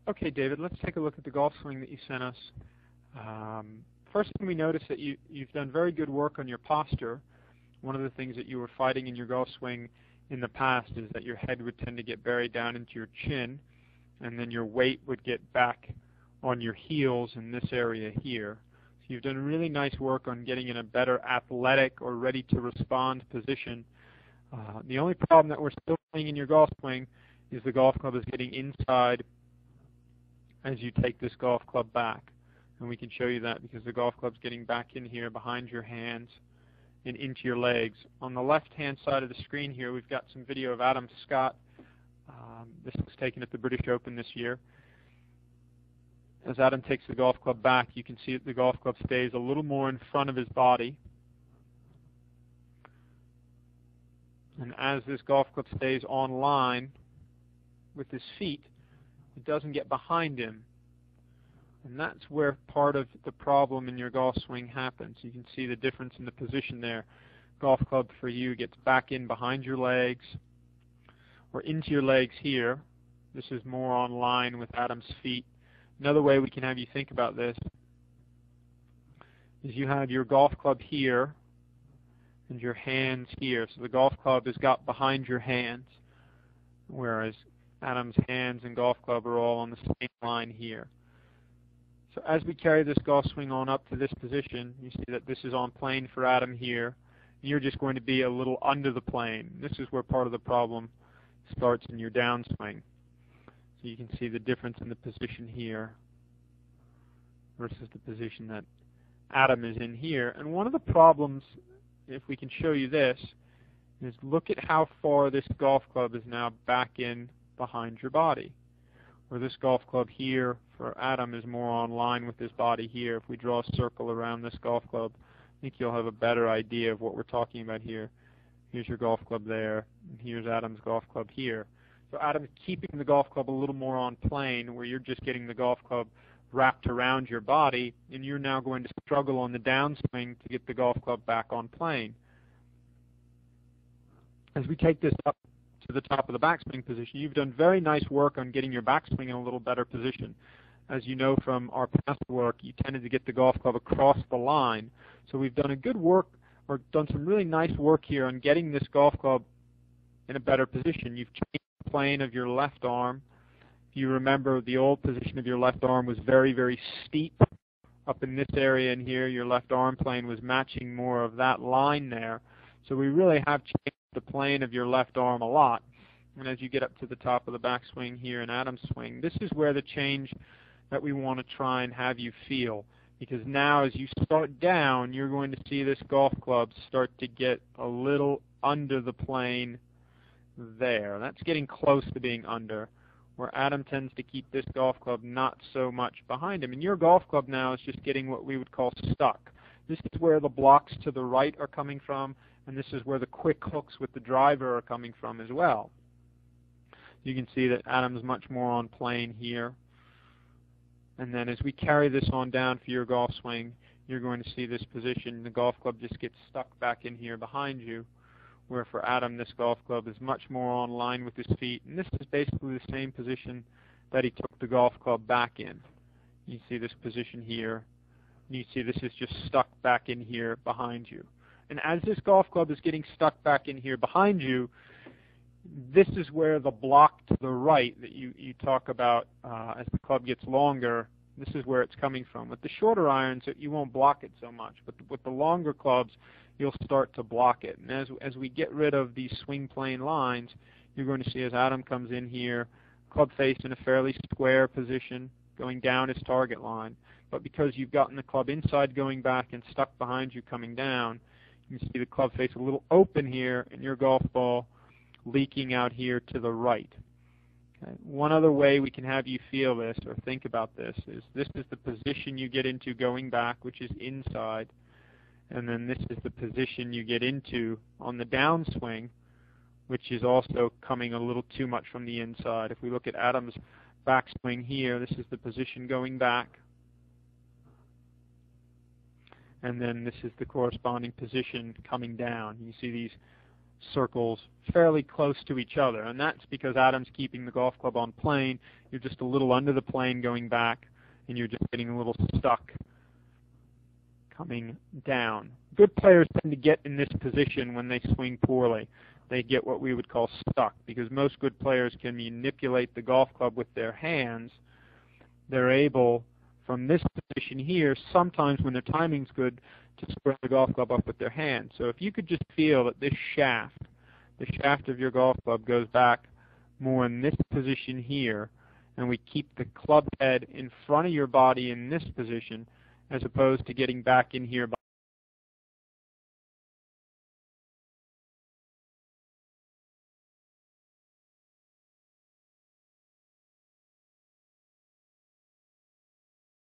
Okay, David, let's take a look at the golf swing that you sent us. First thing we notice that you've done very good work on your posture. One of the things that you were fighting in your golf swing in the past is that your head would tend to get buried down into your chin, and then your weight would get back on your heels in this area here. So you've done really nice work on getting in a better athletic or ready to respond position. The only problem that we're still seeing in your golf swing is the golf club is getting inside as you take this golf club back. And we can show you that because the golf club's getting back in here behind your hands and into your legs. On the left-hand side of the screen here, we've got some video of Adam Scott. This was taken at the British Open this year. As Adam takes the golf club back, you can see that the golf club stays a little more in front of his body. And as this golf club stays on line with his feet, it doesn't get behind him. And that's where part of the problem in your golf swing happens. You can see the difference in the position there. Golf club for you gets back in behind your legs or into your legs here. This is more on line with Adam's feet. Another way we can have you think about this is you have your golf club here and your hands here. So the golf club is got behind your hands, whereas Adam's hands and golf club are all on the same line here. So as we carry this golf swing on up to this position, you see that this is on plane for Adam here. You're just going to be a little under the plane. This is where part of the problem starts in your downswing. So you can see the difference in the position here versus the position that Adam is in here. And one of the problems, if we can show you this, is look at how far this golf club is now back in behind your body. Where this golf club here for Adam is more on line with his body here. If we draw a circle around this golf club, I think you'll have a better idea of what we're talking about here. Here's your golf club there, and here's Adam's golf club here. So Adam's keeping the golf club a little more on plane, where you're just getting the golf club wrapped around your body, and you're now going to struggle on the downswing to get the golf club back on plane. As we take this up to the top of the backswing position, you've done very nice work on getting your backswing in a little better position. As you know from our past work, you tended to get the golf club across the line. So we've done a good work, or done some really nice work here on getting this golf club in a better position. You've changed the plane of your left arm. If you remember, the old position of your left arm was very, very steep. Up in this area in here, your left arm plane was matching more of that line there. So we really have changed the plane of your left arm a lot. And as you get up to the top of the backswing here in Adam's swing, this is where the change that we want to try and have you feel. Because now as you start down, you're going to see this golf club start to get a little under the plane there. That's getting close to being under, where Adam tends to keep this golf club not so much behind him. And your golf club now is just getting what we would call stuck. This is where the blocks to the right are coming from, and this is where the quick hooks with the driver are coming from as well. You can see that Adam's much more on plane here. And then as we carry this on down for your golf swing, you're going to see this position. The golf club just gets stuck back in here behind you, where for Adam this golf club is much more on line with his feet. And this is basically the same position that he took the golf club back in. You see this position here. And you see this is just stuck back in here behind you. And as this golf club is getting stuck back in here behind you, this is where the block to the right that you talk about as the club gets longer, this is where it's coming from. With the shorter irons, you won't block it so much. But with the longer clubs, you'll start to block it. And as we get rid of these swing plane lines, you're going to see as Adam comes in here, club face in a fairly square position, going down his target line. But because you've gotten the club inside going back and stuck behind you coming down, you can see the club face a little open here and your golf ball leaking out here to the right. Okay. One other way we can have you feel this or think about this is the position you get into going back, which is inside, and then this is the position you get into on the downswing, which is also coming a little too much from the inside. If we look at Adam's backswing here, this is the position going back, and then this is the corresponding position coming down. You see these circles fairly close to each other, and that's because Adam's keeping the golf club on plane. You're just a little under the plane going back, and you're just getting a little stuck coming down. Good players tend to get in this position when they swing poorly. They get what we would call stuck, because most good players can manipulate the golf club with their hands. They're able, from this position here, sometimes when their timing's good, to square the golf club up with their hands. So if you could just feel that this shaft, the shaft of your golf club, goes back more in this position here, and we keep the club head in front of your body in this position, as opposed to getting back in here